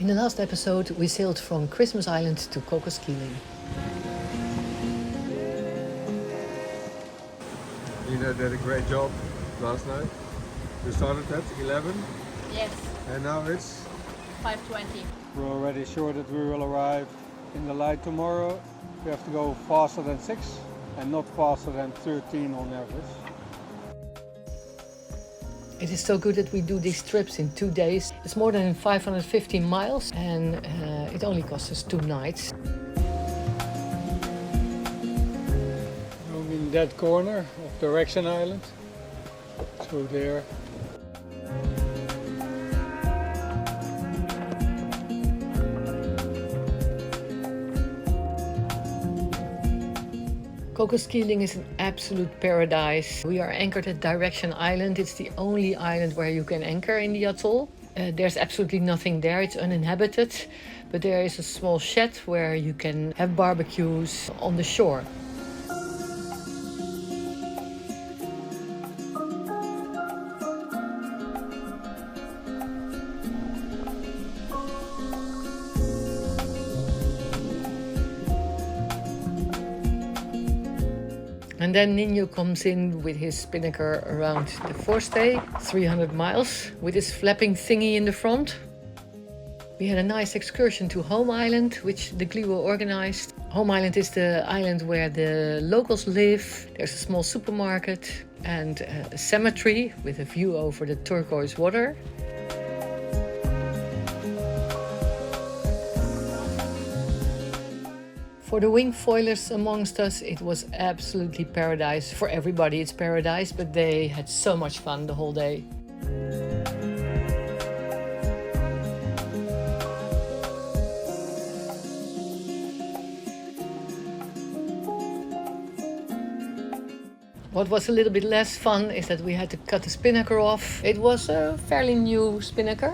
In the last episode, we sailed from Christmas Island to Cocos Keeling. Nina did a great job last night. We started at 11. Yes, And now it's 5:20. We're already sure that we will arrive in the light tomorrow. We have to go faster than 6 and not faster than 13 on average. It is so good that we do these trips in 2 days. It's more than 550 miles and it only costs us 2 nights. I'm in that corner of Direction Island, through there. Cocos Keeling is an absolute paradise. We are anchored at Direction Island. It's the only island where you can anchor in the atoll. There's absolutely nothing there, it's uninhabited, but there is a small shed where you can have barbecues on the shore. And then Nino comes in with his spinnaker around the forestay, 300 miles, with his flapping thingy in the front. We had a nice excursion to Home Island, which the Gliwo organized. Home Island is the island where the locals live. There's a small supermarket and a cemetery with a view over the turquoise water. For the wing foilers amongst us, it was absolutely paradise. For everybody it's paradise, but they had so much fun the whole day. What was a little bit less fun is that we had to cut the spinnaker off. It was a fairly new spinnaker.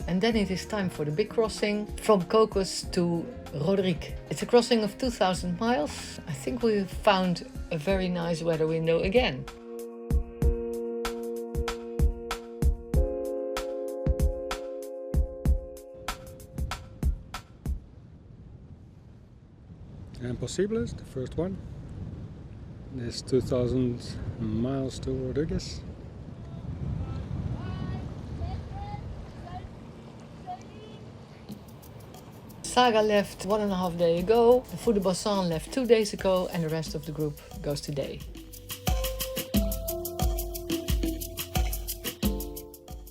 And then it is time for the big crossing from Cocos to Rodrigues. It's a crossing of 2,000 miles. I think we found a very nice weather window again. Impossible, the first one. This 2,000 miles to Rodrigues. Saga left 1.5 days ago, the Fou de Bassin left 2 days ago, and the rest of the group goes today.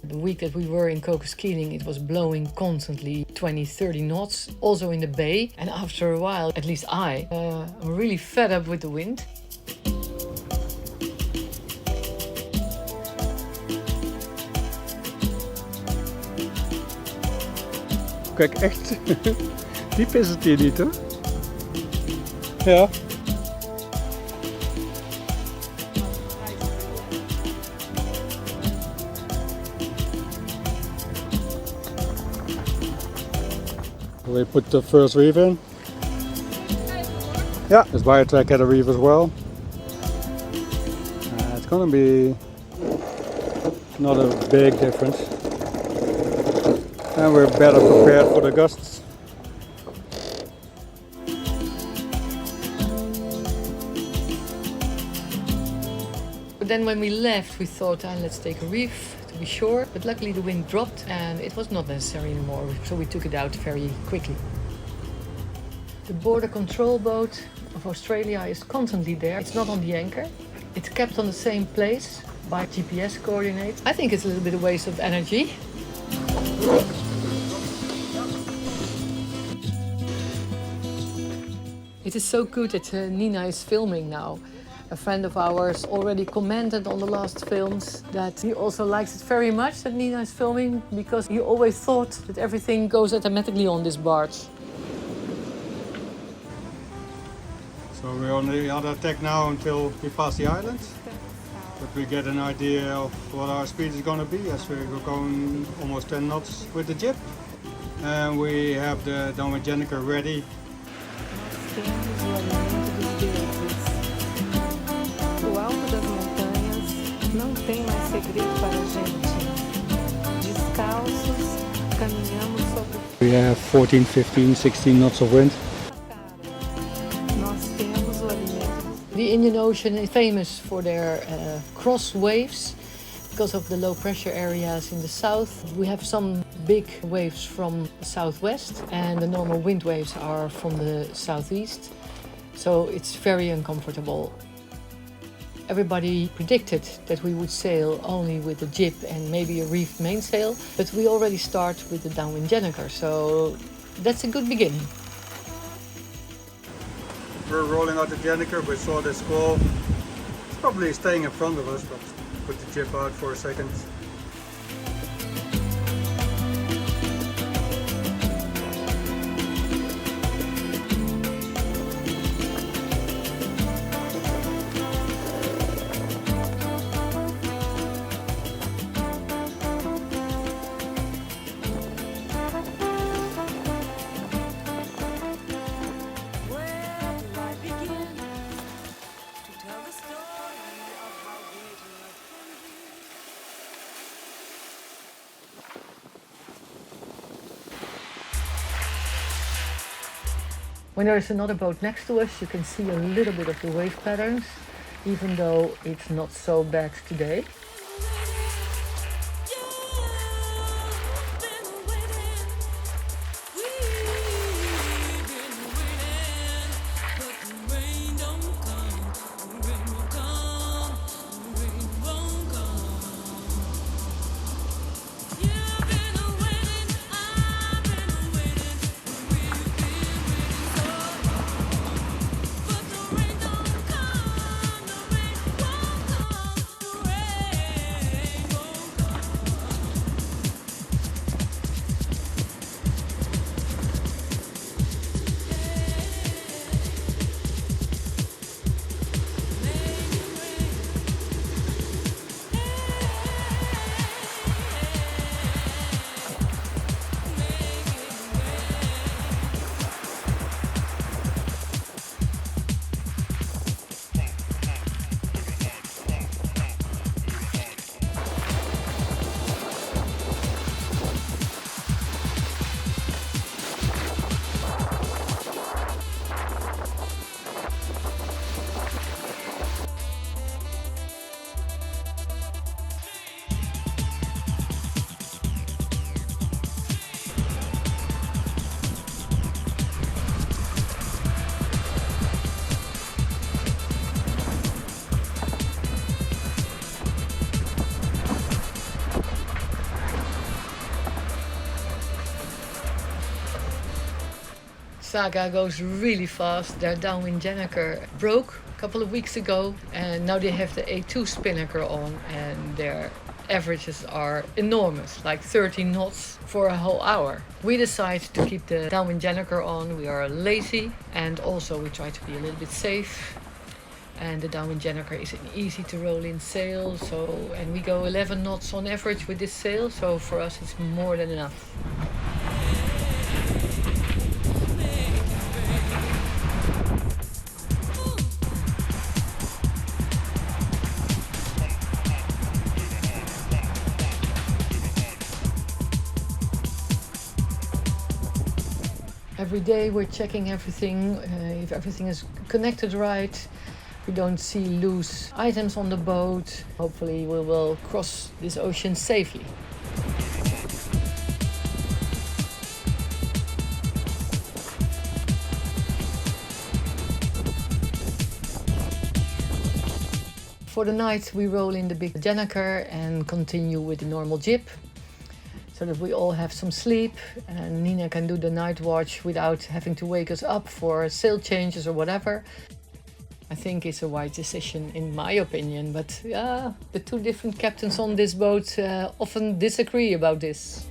The week that we were in Cocos Keeling, it was blowing constantly 20-30 knots, also in the bay. And after a while, at least I'm really fed up with the wind. Kijk, echt diep is het hier niet, hoor. Ja. We put the first reef in. Yeah, this BioTrek had a reef as well. It's gonna be not a big difference. And we're better prepared for the gusts. But then when we left, we thought, let's take a reef to be sure. But luckily the wind dropped and it was not necessary anymore, so we took it out very quickly. The border control boat of Australia is constantly there. It's not on the anchor. It's kept on the same place by GPS coordinates. I think it's a little bit a waste of energy. It is so good that Nina is filming now. A friend of ours already commented on the last films that he also likes it very much that Nina is filming because he always thought that everything goes automatically on this barge. So we're on the other tack now until we pass the island. But we get an idea of what our speed is going to be as we're going almost 10 knots with the jib. And we have the Downwind Gennaker ready. Do alto das montanhas não tem mais segredo para a gente. Descalços, caminhamos sobre We have 14, 15, 16 knots of wind. a cara. Nós temos o alimento. The Indian Ocean is famous for their cross waves because of the low pressure areas in the south. We have some big waves from the southwest and the normal wind waves are from the southeast. So it's very uncomfortable. Everybody predicted that we would sail only with a jib and maybe a reefed mainsail, but we already start with the downwind gennaker, so that's a good beginning. We're rolling out the gennaker, we saw this squall. It's probably staying in front of us, but put the jib out for a second. When there is another boat next to us, you can see a little bit of the wave patterns, even though it's not so bad today. Saga goes really fast. Their downwind gennaker broke a couple of weeks ago and now they have the A2 spinnaker on and their averages are enormous, like 30 knots for a whole hour. We decide to keep the downwind gennaker on. We are lazy and also we try to be a little bit safe. And the downwind gennaker is an easy to roll in sail, and we go 11 knots on average with this sail, so for us it's more than enough. Every day we're checking everything, if everything is connected right. We don't see loose items on the boat. Hopefully we will cross this ocean safely. For the night we roll in the big gennaker and continue with the normal jib, so that we all have some sleep and Nina can do the night watch without having to wake us up for sail changes or whatever. I think it's a wise decision in my opinion, but the two different captains on this boat often disagree about this.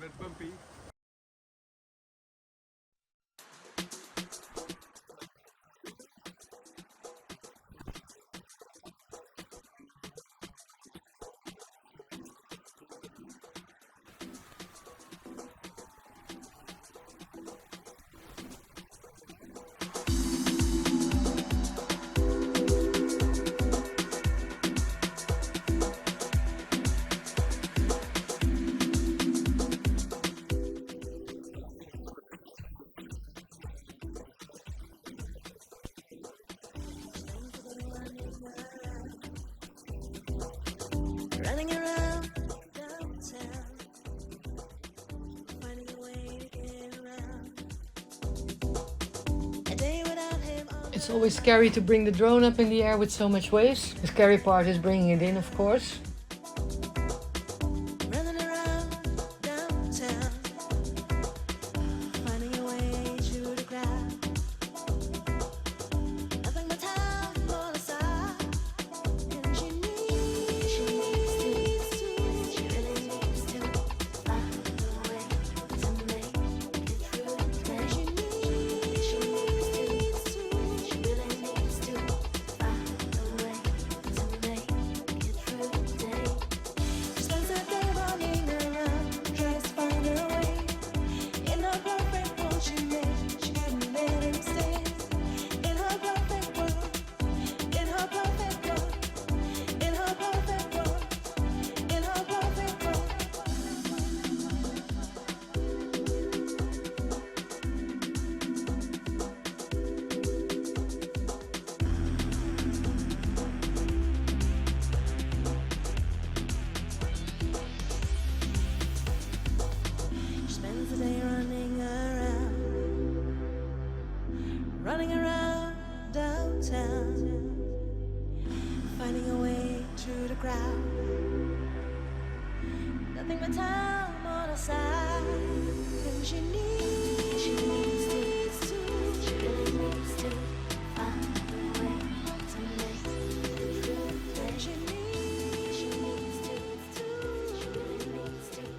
bit bumpy. Running around downtown, finding a way to get around. A day without him on It's always scary to bring the drone up in the air with so much waves. The scary part is bringing it in, of course. running around downtown, finding a way through the crowd. Nothing but time for the side, and she needs to, she really needs to find a way to make it through the day. She needs to, she really needs to find a way to make it through the day. She spends her day running around, tries to find her way. In her perfect world she made, she couldn't let him stay. In her perfect world, in her perfect world, in her perfect world, in her perfect world. She spends the day running around downtown, finding a way through the crowd. Nothing but time on her side, and she needs to, she really needs to find a way to make it through the day. She needs to, she really needs to find a way to make it through the day.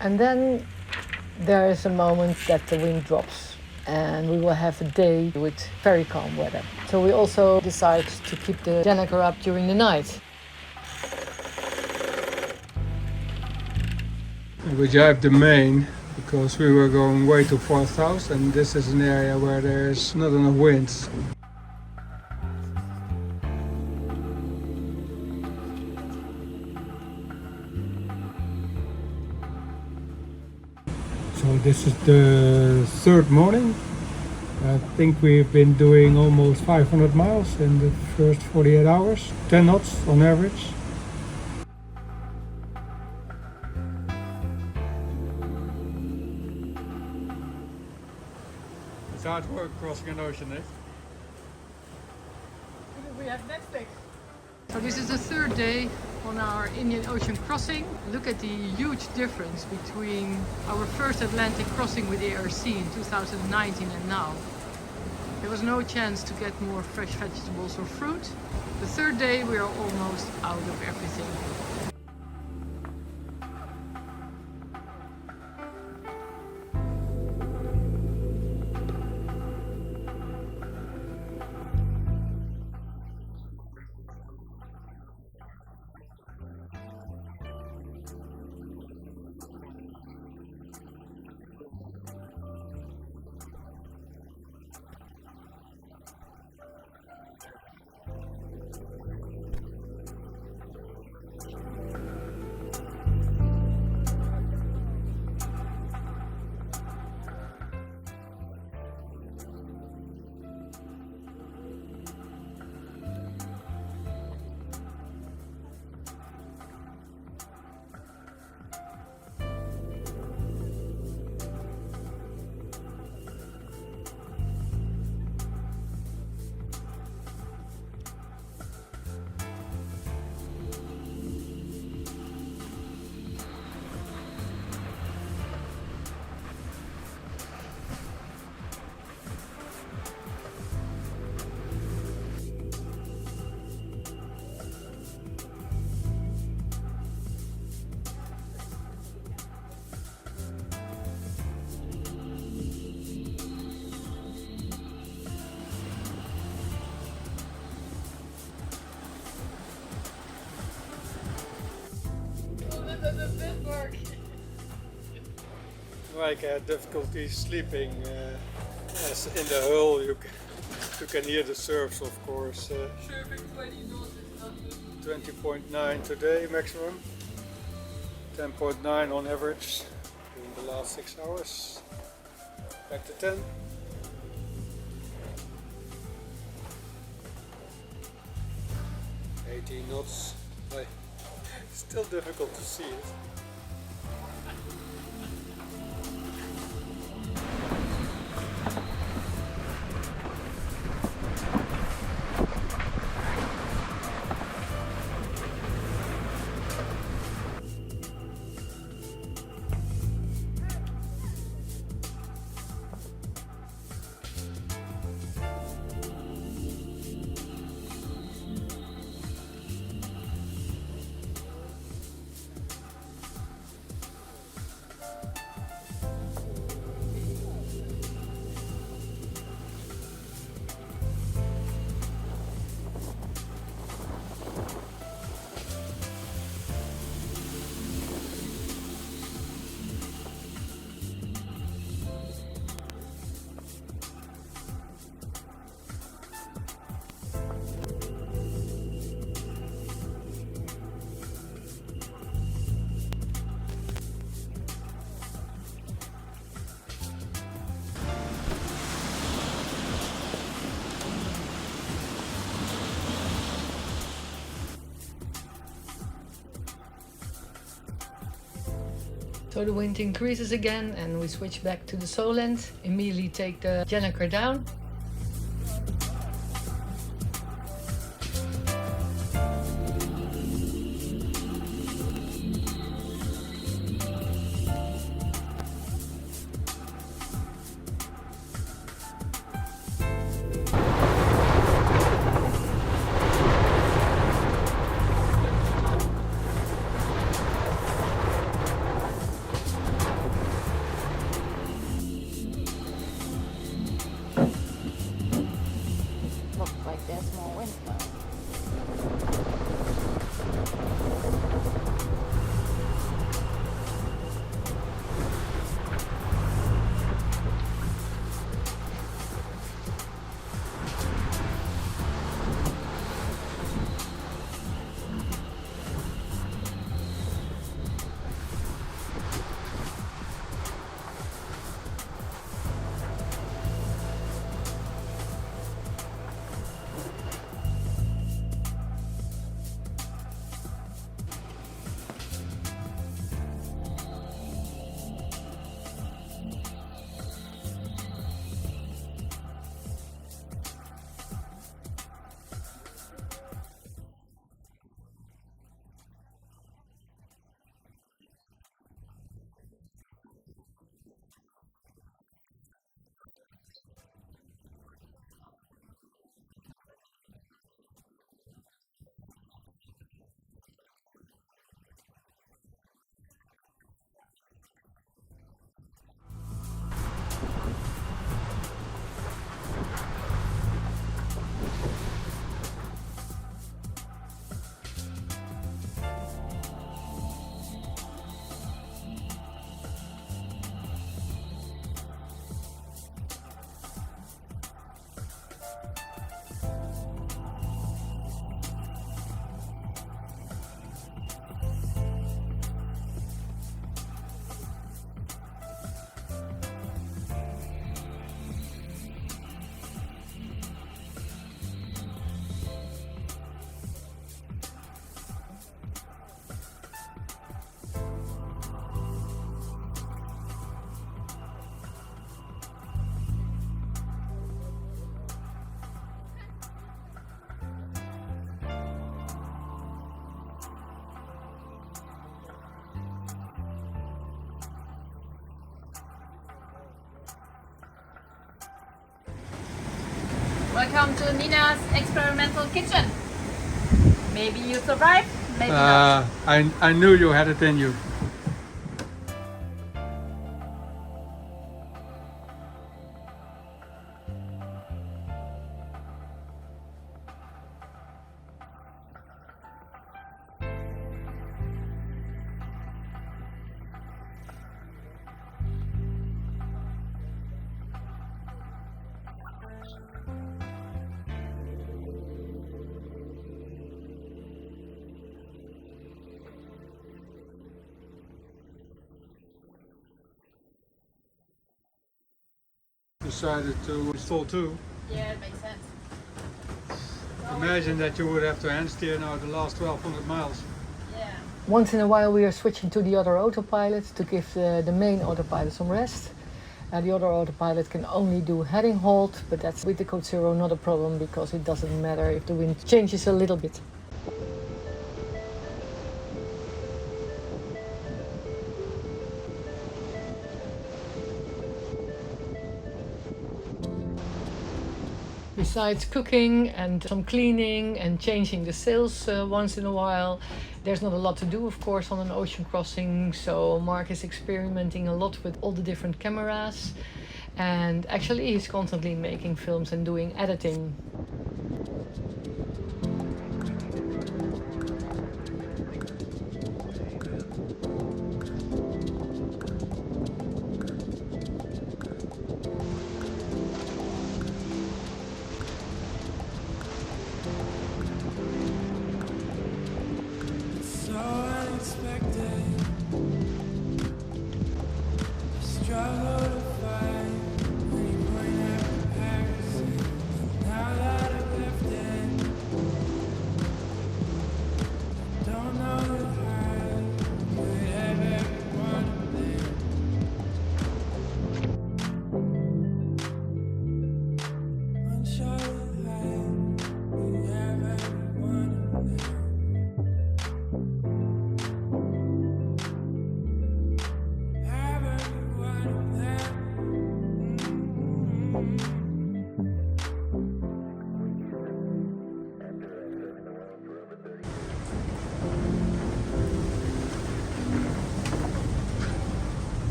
And then there is a moment that the wind drops and we will have a day with very calm weather. So we also decide to keep the generator up during the night. We drive the main because we were going way too far south, and this is an area where there's not enough wind. So this is the third morning. I think we've been doing almost 500 miles in the first 48 hours, 10 knots on average. It's hard work crossing an ocean, eh? We have Netflix. So this is the third day on our Indian Ocean crossing. Look at the huge difference between our first Atlantic crossing with the ARC in 2019 and now. There was no chance to get more fresh vegetables or fruit. The third day we are almost out of everything. Mike had difficulty sleeping as in the hull. You can hear the surfs, of course. 20.9 today maximum, 10.9 on average in the last 6 hours. Back to 10. Knots. Still difficult to see it. So the wind increases again and we switch back to the Solent, immediately take the Jenneker down. Looks like there's more wind now. Welcome to Nina's experimental kitchen. Maybe you survive, maybe not. I knew you had it in you. decided to install two. Yeah, it makes sense. Imagine that you would have to hand steer now the last 1200 miles. Yeah. Once in a while we are switching to the other autopilot to give the main autopilot some rest. The other autopilot can only do heading halt, but that's with the Code Zero not a problem because it doesn't matter if the wind changes a little bit. Besides cooking and some cleaning and changing the sails once in a while, there's not a lot to do, of course, on an ocean crossing. So Mark is experimenting a lot with all the different cameras, and actually he's constantly making films and doing editing. So unexpected. Struggle to find any point of comparison. Now that I've left it, don't know how could have everyone there. Unsure how could have everyone there.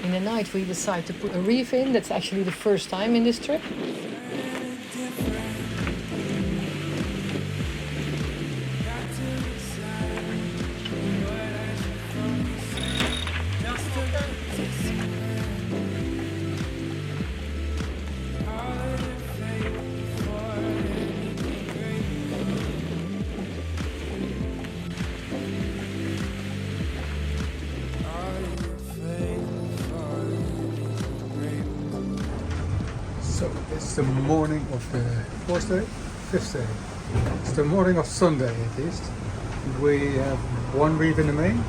In the night we decide to put a reef in. That's actually the first time in this trip. So it's the morning of the fourth day, fifth day. It's the morning of Sunday at least. We have one reef in the main,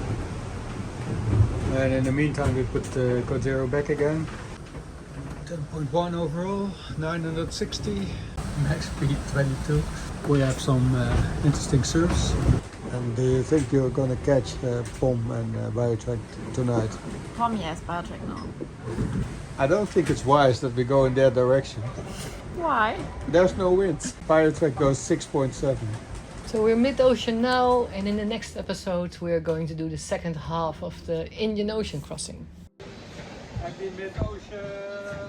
and in the meantime we put the Code Zero back again. 10.1 overall, 960, max speed 22. We have some interesting surfs. And do you think you're gonna catch POM and BioTrek tonight? POM, yes, BioTrek, no. I don't think it's wise that we go in that direction. Why? There's no wind. BioTrek goes 6.7. So we're mid-ocean now, and in the next episode we're going to do the second half of the Indian Ocean crossing. Happy mid-ocean!